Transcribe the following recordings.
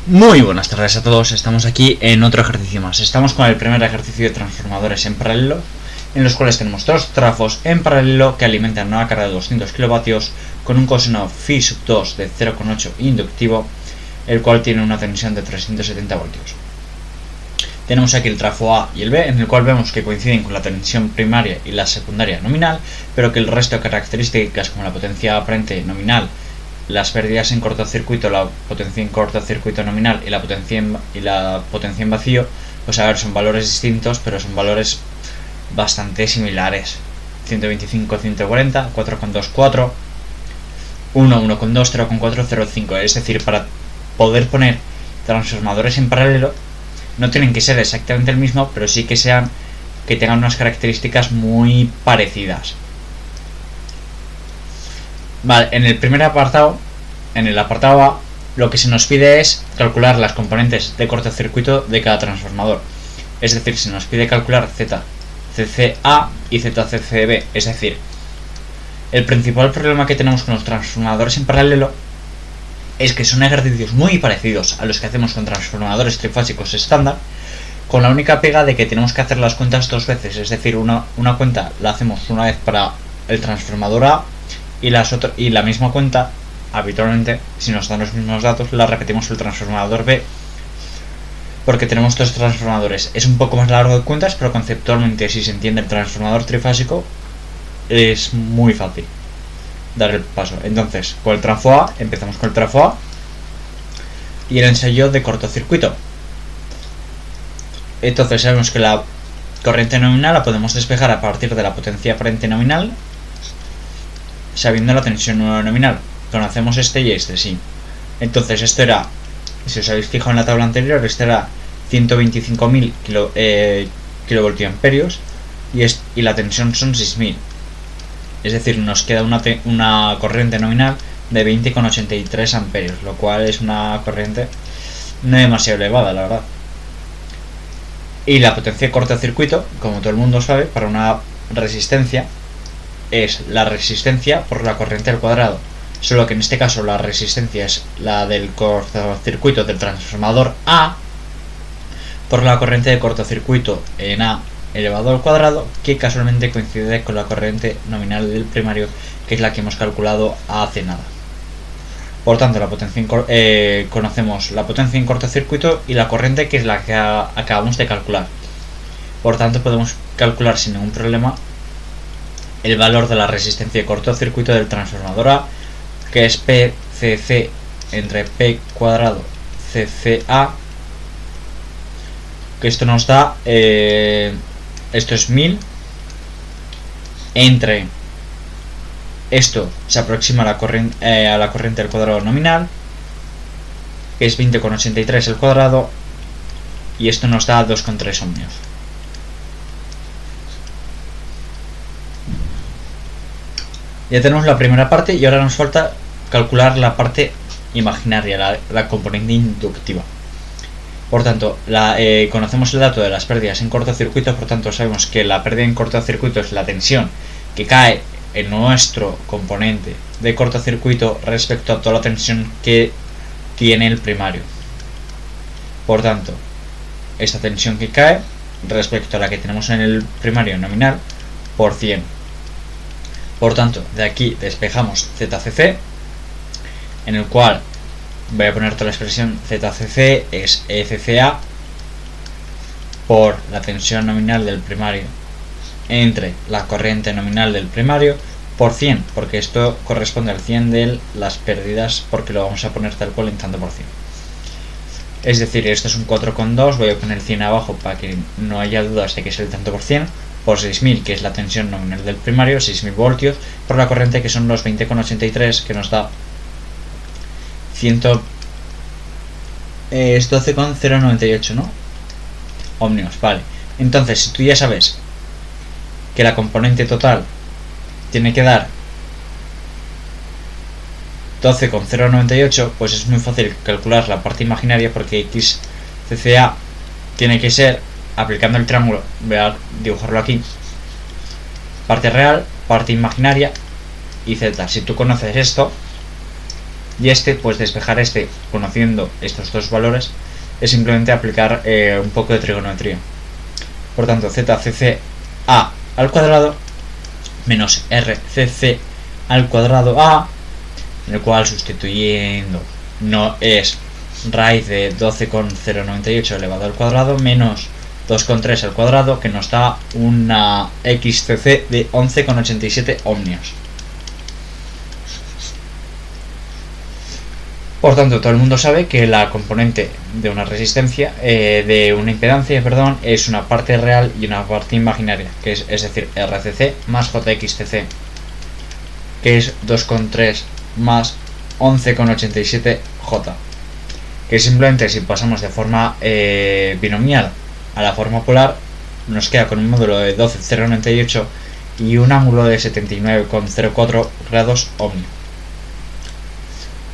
Muy buenas tardes a todos, estamos aquí en otro ejercicio más. Estamos con el primer ejercicio de transformadores en paralelo, en los cuales tenemos dos trafos en paralelo que alimentan una carga de 200 kilovatios con un coseno phi sub 2 de 0,8 inductivo, el cual tiene una tensión de 370 voltios. Tenemos aquí el trafo A y el B, en el cual vemos que coinciden con la tensión primaria y la secundaria nominal, pero que el resto de características como la potencia aparente nominal, las pérdidas en cortocircuito, la potencia en cortocircuito nominal y la potencia en vacío, pues a ver, son valores distintos, pero son valores bastante similares. 125, 140, 4,2, 4, 1, 1,2, 0,4, 0,5. Es decir, para poder poner transformadores en paralelo no tienen que ser exactamente el mismo, pero sí que tengan unas características muy parecidas. Vale, en el primer apartado, en el apartado A, lo que se nos pide es calcular las componentes de cortocircuito de cada transformador. Es decir, se nos pide calcular ZCCA y ZCCB. Es decir, el principal problema que tenemos con los transformadores en paralelo es que son ejercicios muy parecidos a los que hacemos con transformadores trifásicos estándar, con la única pega de que tenemos que hacer las cuentas dos veces. Es decir, una cuenta la hacemos una vez para el transformador A, y la misma cuenta, habitualmente, si nos dan los mismos datos, la repetimos el transformador B, porque tenemos dos transformadores. Es un poco más largo de cuentas, pero conceptualmente, si se entiende el transformador trifásico, es muy fácil dar el paso. Entonces, con el trafo A, empezamos con el trafo A y el ensayo de cortocircuito. Entonces sabemos que la corriente nominal la podemos despejar a partir de la potencia aparente nominal, sabiendo la tensión nominal. Conocemos este y este, sí. Entonces esto era, si os habéis fijado en la tabla anterior, este era 125.000 kilovoltiamperios y la tensión son 6.000. Es decir, nos queda una corriente nominal de 20,83 amperios, lo cual es una corriente no demasiado elevada, la verdad. Y la potencia de cortocircuito, como todo el mundo sabe, para una resistencia es la resistencia por la corriente al cuadrado, solo que en este caso la resistencia es la del cortocircuito del transformador A por la corriente de cortocircuito en A elevado al cuadrado, que casualmente coincide con la corriente nominal del primario, que es la que hemos calculado hace nada. Por tanto, conocemos la potencia en cortocircuito y la corriente, que es la que acabamos de calcular. Por tanto, podemos calcular sin ningún problema el valor de la resistencia de cortocircuito del transformador A, que es PCC entre P cuadrado CCA, que esto nos da, esto es 1000, entre esto se aproxima a la corriente al cuadrado nominal, que es 20,83 al cuadrado, y esto nos da 2,3 ohmios. Ya tenemos la primera parte y ahora nos falta calcular la parte imaginaria, la componente inductiva. Por tanto, conocemos el dato de las pérdidas en cortocircuito, por tanto sabemos que la pérdida en cortocircuito es la tensión que cae en nuestro componente de cortocircuito respecto a toda la tensión que tiene el primario. Por tanto, esta tensión que cae respecto a la que tenemos en el primario nominal por 100. Por tanto, de aquí despejamos ZCC, en el cual voy a poner toda la expresión ZCC es ECCA por la tensión nominal del primario entre la corriente nominal del primario por 100, porque esto corresponde al 100 de las pérdidas, porque lo vamos a poner tal cual en tanto por 100. Es decir, esto es un 4,2, voy a poner 100 abajo para que no haya dudas de que es el tanto por 100, por 6.000, que es la tensión nominal del primario, 6.000 voltios, por la corriente, que son los 20,83, que nos da 12,098, ¿no? Ohmios, vale. Entonces, si tú ya sabes que la componente total tiene que dar 12,098, pues es muy fácil calcular la parte imaginaria, porque XCCA tiene que ser, aplicando el triángulo, voy a dibujarlo aquí, parte real, parte imaginaria y Z. Si tú conoces esto, Y pues despejar conociendo estos dos valores es simplemente aplicar un poco de trigonometría. Por tanto, ZCCA al cuadrado menos RCC al cuadrado A, en el cual sustituyendo no es raíz de 12,098 elevado al cuadrado menos 2,3 al cuadrado, que nos da una XCC de 11,87 ohmios. Por tanto, todo el mundo sabe que la componente de una resistencia, de una impedancia, perdón, es una parte real y una parte imaginaria, que es decir, RCC más JXCC, que es 2,3 más 11,87 J, que simplemente si pasamos de forma binomial a la forma polar, nos queda con un módulo de 12,098 y un ángulo de 79,04 grados ohmio.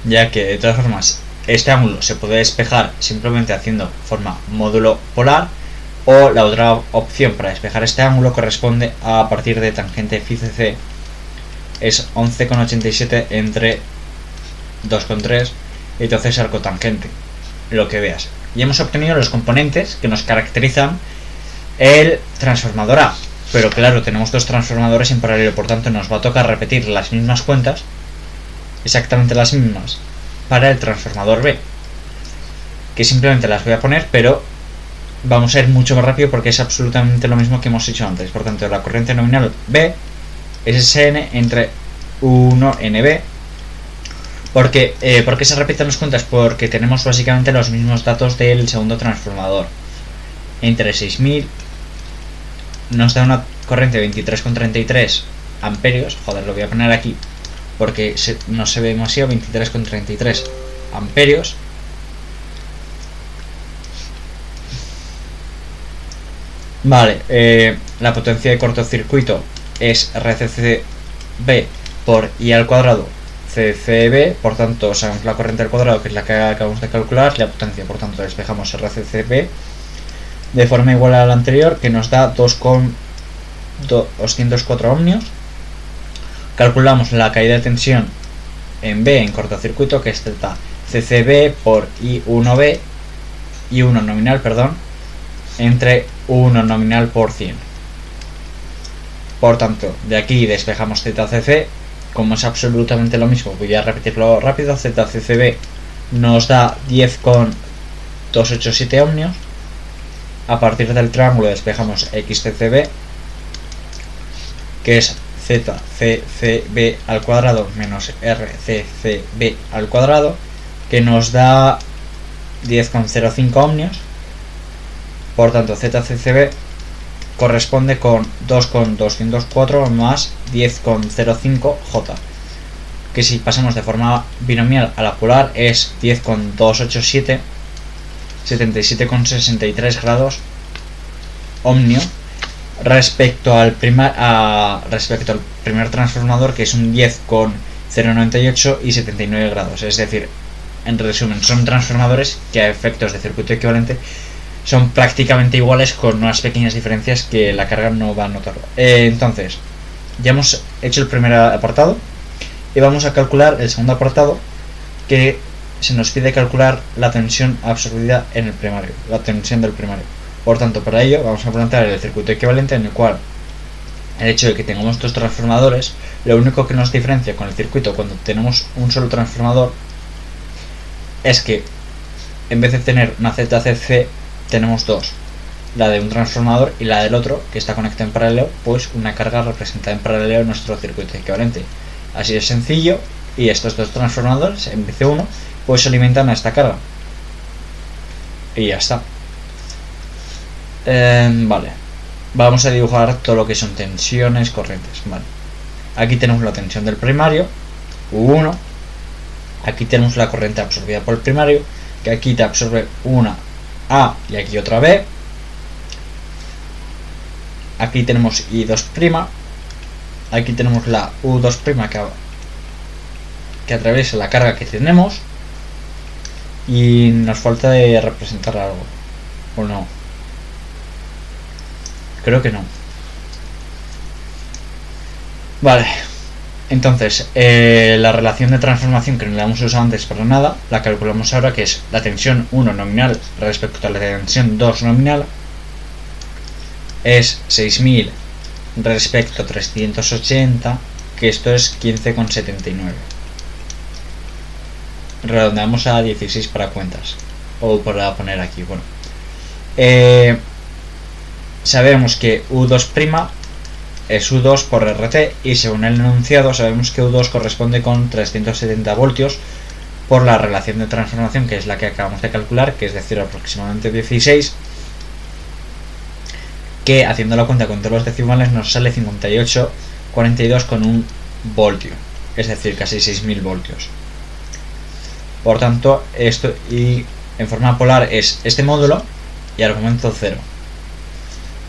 Ya que de todas formas este ángulo se puede despejar simplemente haciendo forma módulo polar, o la otra opción para despejar este ángulo corresponde a partir de tangente phi cc, es 11,87 entre 2,3 y entonces arcotangente, lo que veas. Y hemos obtenido los componentes que nos caracterizan el transformador A, pero claro, tenemos dos transformadores en paralelo, por tanto nos va a tocar repetir las mismas cuentas, exactamente las mismas, para el transformador B, que simplemente las voy a poner, pero vamos a ir mucho más rápido porque es absolutamente lo mismo que hemos hecho antes. Por tanto, la corriente nominal B es Sn entre 1NB. ¿Por qué se repiten las cuentas? Porque tenemos básicamente los mismos datos del segundo transformador. Entre 6000 nos da una corriente de 23,33 amperios. Joder, lo voy a poner aquí porque no se ve demasiado. 23,33 amperios. Vale, la potencia de cortocircuito es RCCB por I al cuadrado CCB, por tanto sabemos la corriente al cuadrado, que es la que acabamos de calcular, la potencia, por tanto despejamos RCCB de forma igual a la anterior, que nos da 2,204 ohmios. Calculamos la caída de tensión en B en cortocircuito, que es delta CCB por I1B, I1 nominal, perdón, entre 1 nominal por 100. Por tanto, de aquí despejamos ZCC, como es absolutamente lo mismo, voy a repetirlo rápido. ZCCB nos da 10,287 ohmios. A partir del triángulo despejamos XCCB, que es ZCCB al cuadrado menos RCCB al cuadrado, que nos da 10,05 ohmios. Por tanto, ZCCB corresponde con 2,204 más 10,05 J, que si pasamos de forma binomial a la polar es 10,287, 77,63 grados ohmio, respecto al primer transformador, que es un 10,098 y 79 grados. Es decir, en resumen, son transformadores que a efectos de circuito equivalente son prácticamente iguales, con unas pequeñas diferencias que la carga no va a notar. Entonces, ya hemos hecho el primer apartado y vamos a calcular el segundo apartado, que se nos pide calcular la tensión absorbida en el primario, la tensión del primario. Por tanto, para ello vamos a plantear el circuito equivalente, en el cual el hecho de que tengamos dos transformadores, lo único que nos diferencia con el circuito cuando tenemos un solo transformador es que en vez de tener una ZCC tenemos dos, la de un transformador y la del otro, que está conectada en paralelo, pues una carga representada en paralelo en nuestro circuito equivalente. Así de sencillo, y estos dos transformadores en vez de uno pues se alimentan a esta carga y ya está. Vale, vamos a dibujar todo lo que son tensiones, corrientes. Vale, aquí tenemos la tensión del primario, U1. Aquí tenemos la corriente absorbida por el primario, que aquí te absorbe una A y aquí otra B. Aquí tenemos I2', aquí tenemos la U2' que atraviesa la carga que tenemos, y nos falta de representar algo, ¿o no? Creo que no. Vale, Entonces, la relación de transformación que no la hemos usado antes para nada, la calculamos ahora, que es la tensión 1 nominal respecto a la tensión 2 nominal, es 6000 respecto a 380, que esto es 15,79. Redondeamos a 16 para cuentas, o para poner aquí, bueno. Sabemos que U2' es U2 por RT, y según el enunciado sabemos que U2 corresponde con 370 voltios por la relación de transformación, que es la que acabamos de calcular, que es decir, aproximadamente 16, que haciendo la cuenta con todos los decimales nos sale 58,42 con un voltio, es decir, casi 6000 voltios. Por tanto, esto y en forma polar es este módulo y argumento 0.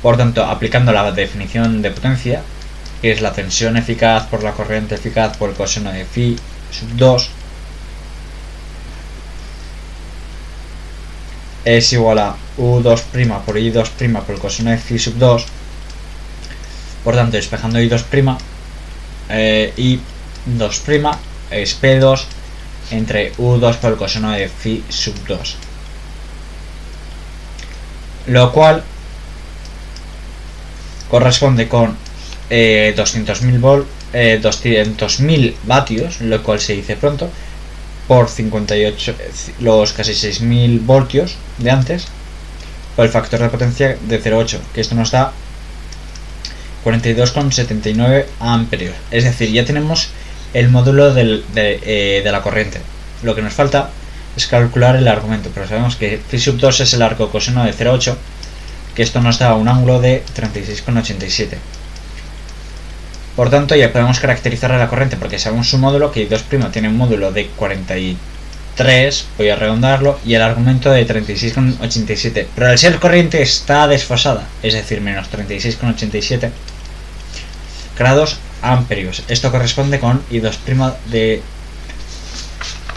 Por tanto, aplicando la definición de potencia, que es la tensión eficaz por la corriente eficaz por el coseno de phi sub 2, es igual a U2' por I2' por el coseno de phi sub 2. Por tanto, despejando I2', I2' es P2 entre U2 por el coseno de phi sub 2. Lo cual corresponde con 200.000 vatios, lo cual se dice pronto, por 58, los casi 6000 voltios de antes, por el factor de potencia de 0,8, que esto nos da 42,79 amperios. Es decir, ya tenemos el módulo de la corriente. Lo que nos falta es calcular el argumento, pero sabemos que phi sub 2 es el arco coseno de 0,8, que esto nos da un ángulo de 36,87. Por tanto, ya podemos caracterizar a la corriente, porque sabemos su módulo, que I2' tiene un módulo de 43, voy a redondarlo, y el argumento de 36,87. Pero al ser corriente está desfasada, es decir, menos 36,87 grados amperios. Esto corresponde con I2' de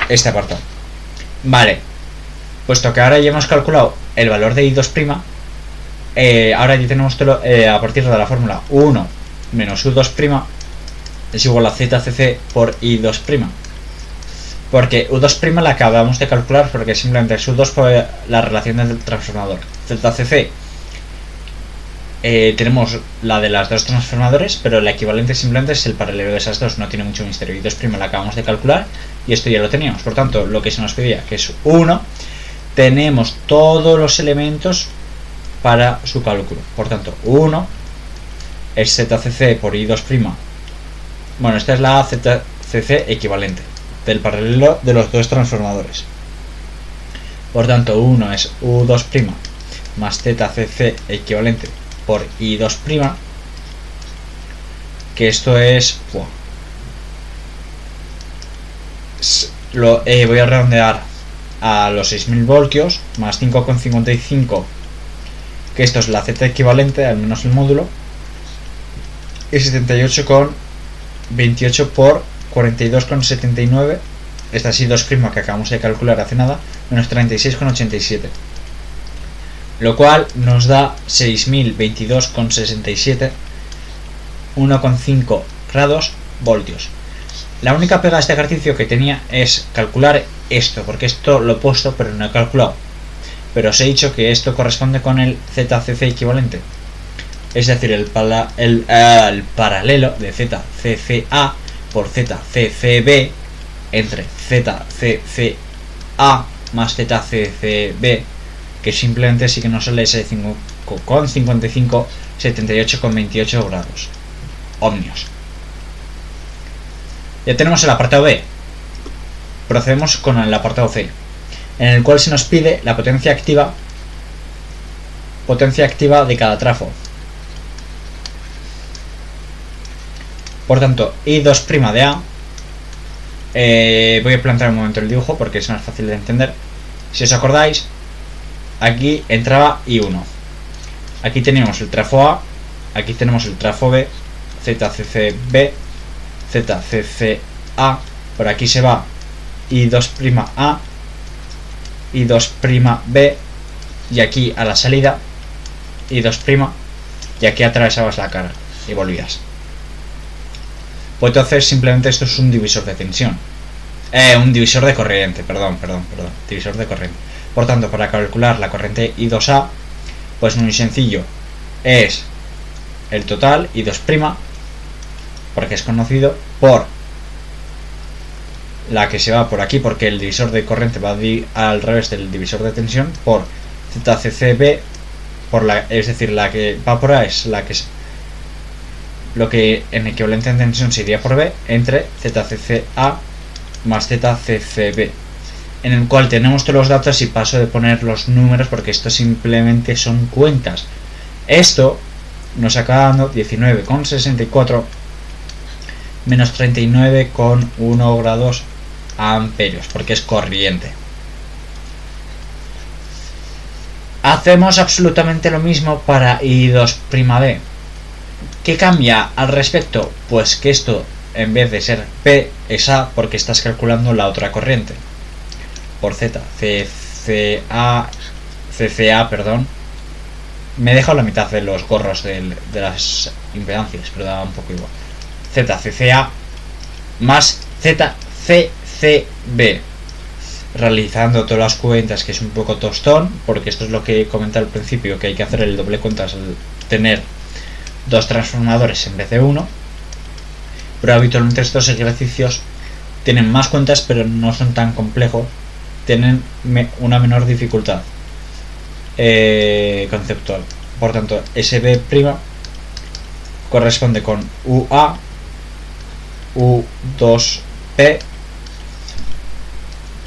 este apartado. Vale, puesto que ahora ya hemos calculado el valor de I2', ahora ya tenemos todo, a partir de la fórmula U1 menos U2' es igual a ZCC por I2', porque U2' la acabamos de calcular porque simplemente es U2 por la relación del transformador. ZCC tenemos la de las dos transformadores, pero el equivalente simplemente es el paralelo de esas dos, no tiene mucho misterio. I2' la acabamos de calcular y esto ya lo teníamos. Por tanto, lo que se nos pedía, que es 1, tenemos todos los elementos para su cálculo. Por tanto, 1 es ZCC por I2'. Bueno, esta es la ZCC equivalente del paralelo de los dos transformadores. Por tanto, 1 es U2' más ZCC equivalente por I2', que esto es... voy a redondear a los 6000 voltios más 5,55, que esto es la Z equivalente, al menos el módulo, y 78,28 por 42,79, esta es I2' que acabamos de calcular hace nada, menos 36,87, lo cual nos da 6022,67, 1,5 grados voltios. La única pega a este ejercicio que tenía es calcular esto, porque esto lo he puesto pero no he calculado. Pero os he dicho que esto corresponde con el ZCC equivalente, es decir, el paralelo de ZCCA por ZCCB entre ZCCA más ZCCB, que simplemente sí que nos sale ese 5,55, 78,28 grados ohmios. Ya tenemos el apartado B. Procedemos con el apartado C, en el cual se nos pide la potencia activa de cada trafo. Por tanto, I2' de A, voy a plantear un momento el dibujo porque es más fácil de entender. Si os acordáis, aquí entraba I1, aquí teníamos el trafo A, aquí tenemos el trafo B, ZCCB, ZCCA, por aquí se va I2'A, I2'B, y aquí a la salida I2', y aquí atravesabas la carga y volvías. Pues entonces simplemente esto es un divisor de tensión. Un divisor de corriente, perdón, divisor de corriente. Por tanto, para calcular la corriente I2A, pues muy sencillo, es el total I2', porque es conocido, por la que se va por aquí, porque el divisor de corriente va al revés del divisor de tensión, por ZCCB, es decir, la que va por A es la que es lo que en equivalente en tensión se iría por B, entre ZCCA más ZCCB, en el cual tenemos todos los datos y paso de poner los números porque esto simplemente son cuentas. Esto nos acaba dando 19,64 menos 39,1 grados amperios, porque es corriente. Hacemos absolutamente lo mismo para I2'B. ¿Qué cambia al respecto? Pues que esto, en vez de ser P, es A, porque estás calculando la otra corriente. Por Z, CCA, perdón. Me he dejado la mitad de los gorros de las impedancias, pero da un poco igual. ZCCA más ZCCB. Realizando todas las cuentas, que es un poco tostón, porque esto es lo que comenté al principio, que hay que hacer el doble cuentas al tener dos transformadores en vez de uno. Pero habitualmente estos ejercicios tienen más cuentas, pero no son tan complejos, tienen una menor dificultad conceptual. Por tanto, SB' corresponde con UA, U2P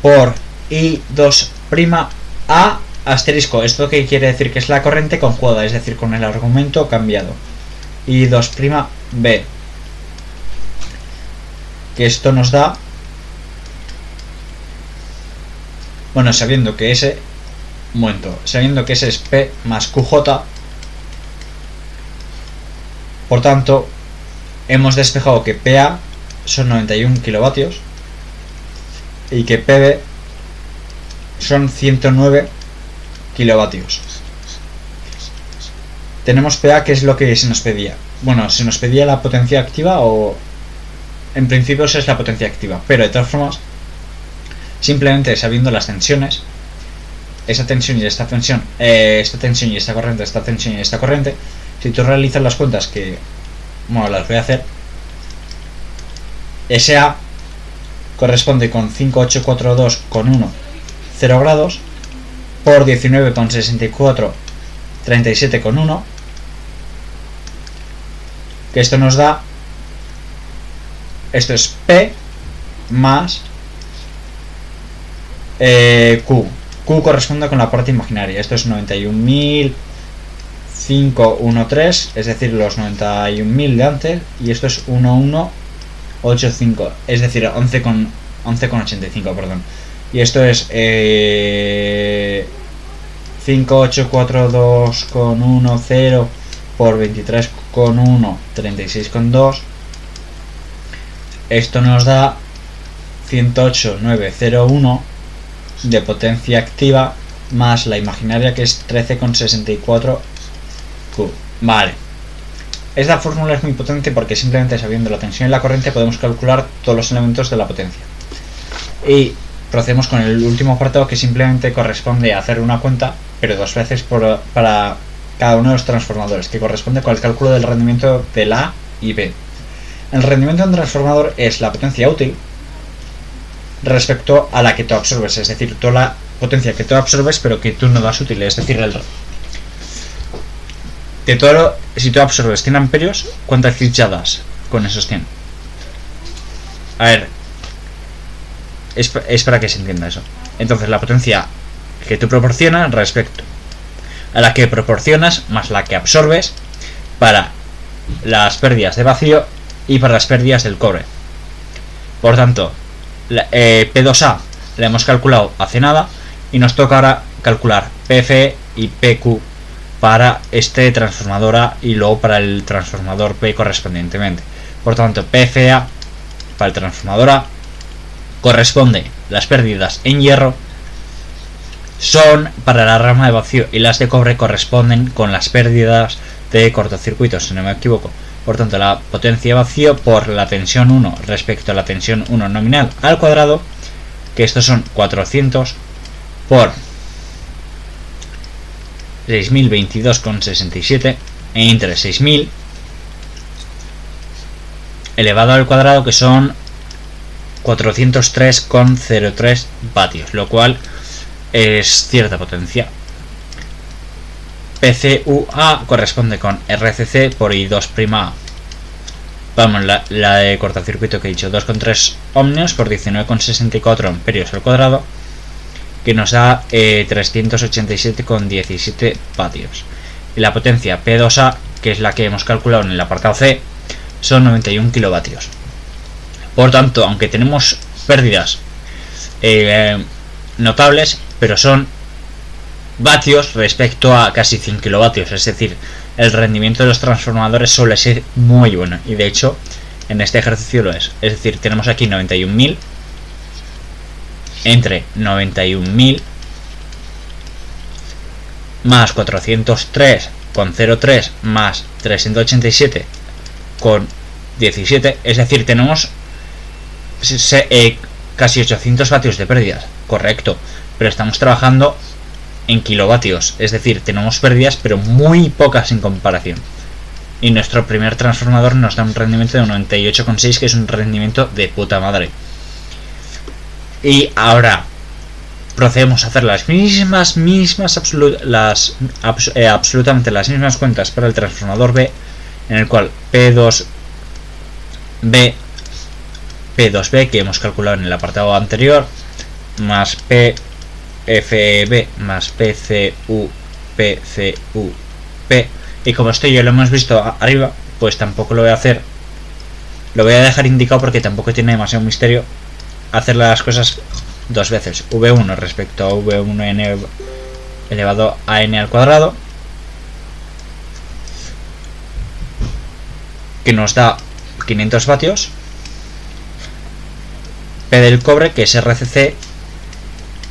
por I2'A asterisco. ¿Esto qué quiere decir? Que es la corriente conjugada, es decir, con el argumento cambiado. I2'B, que esto nos da, bueno, sabiendo que ese es P más QJ, por tanto hemos despejado que PA son 91 kilovatios y que PB son 109 kilovatios. Tenemos PA, que es lo que se nos pedía. Bueno, se nos pedía la potencia activa, o en principio esa es la potencia activa, pero de todas formas, simplemente sabiendo las tensiones, esa tensión y esta tensión, esta tensión y esta corriente, esta tensión y esta corriente, si tú realizas las cuentas, que bueno, las voy a hacer, SA corresponde con 5842,1 0 grados por 19,64 37,1, que esto nos da, esto es P más Q. Q corresponde con la parte imaginaria, esto es 91.513, es decir, los 91.000 de antes, y esto es 1185, es decir, 11,85, perdón. Y esto es 5842,10 por 23,1, 36,2. Esto nos da 108,901 de potencia activa más la imaginaria, que es 13,64 Q. Vale. Esta fórmula es muy potente porque simplemente sabiendo la tensión y la corriente podemos calcular todos los elementos de la potencia. Y procedemos con el último apartado, que simplemente corresponde a hacer una cuenta, pero dos veces para cada uno de los transformadores, que corresponde con el cálculo del rendimiento de la A y B. El rendimiento de un transformador es la potencia útil respecto a la que tú absorbes, es decir, toda la potencia que tú absorbes pero que tú no das útil, es decir, si tú absorbes 100 amperios, ¿cuántas fichas das con esos 100? A ver, es para que se entienda eso. Entonces, la potencia que tú proporcionas respecto a la que proporcionas más la que absorbes para las pérdidas de vacío y para las pérdidas del cobre. Por tanto, P2A la hemos calculado hace nada y nos toca ahora calcular PFE y PQ para este transformador A y luego para el transformador P correspondientemente. Por tanto, PFA para el transformador A corresponde las pérdidas en hierro son para la rama de vacío y las de cobre corresponden con las pérdidas de cortocircuito, si no me equivoco. Por tanto, la potencia vacío por la tensión 1 respecto a la tensión 1 nominal al cuadrado, que estos son 400 por 6022,67 entre 6000 elevado al cuadrado, que son 403,03 vatios, lo cual es cierta potencia. PCUA corresponde con RCC por I2'A. Vamos, la de cortocircuito que he dicho, 2,3 ohmios por 19,64 amperios al cuadrado, que nos da 387,17 vatios. Y la potencia P2A, que es la que hemos calculado en el apartado C, son 91 kilovatios. Por tanto, aunque tenemos pérdidas notables, pero son vatios respecto a casi 100 kilovatios, es decir, el rendimiento de los transformadores suele ser muy bueno, y de hecho en este ejercicio lo es. Es decir, tenemos aquí 91.000 entre 91.000 más 403,03 más 387,17, es decir, tenemos casi 800 vatios de pérdidas, correcto, pero estamos trabajando en kilovatios, es decir, tenemos pérdidas pero muy pocas en comparación, y nuestro primer transformador nos da un rendimiento de 98,6, que es un rendimiento de puta madre. Y ahora procedemos a hacer absolutamente las mismas cuentas para el transformador B, en el cual P2B que hemos calculado en el apartado anterior, más PFB más PCU, y como esto ya lo hemos visto arriba, pues tampoco lo voy a hacer, lo voy a dejar indicado porque tampoco tiene demasiado misterio hacer las cosas dos veces. V1 respecto a V1n elevado a n al cuadrado, que nos da 500 vatios. P del cobre, que es RCC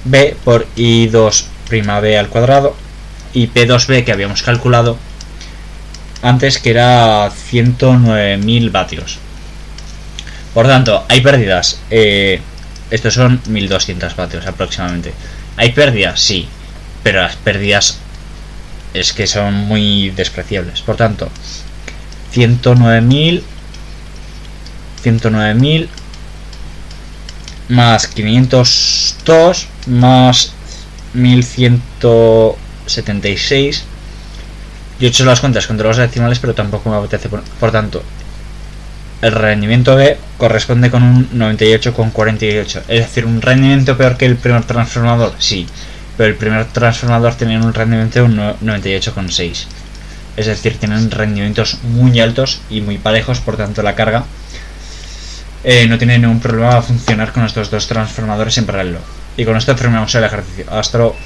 B por I2'B al cuadrado, y P2B que habíamos calculado antes, que era 109.000 vatios. Por tanto, hay pérdidas, estos son 1200 vatios aproximadamente. ¿Hay pérdidas? Sí, pero las pérdidas es que son muy despreciables. Por tanto, 109.000 más 502 más 1176. Yo he hecho las cuentas contra los decimales, pero tampoco me apetece. Por tanto, el rendimiento B corresponde con un 98,48. Es decir, un rendimiento peor que el primer transformador, sí, pero el primer transformador tenía un rendimiento de un 98,6. Es decir, tienen rendimientos muy altos y muy parejos, por tanto la carga no tiene ningún problema a funcionar con estos dos transformadores en paralelo. Y con esto terminamos el ejercicio. Hasta luego.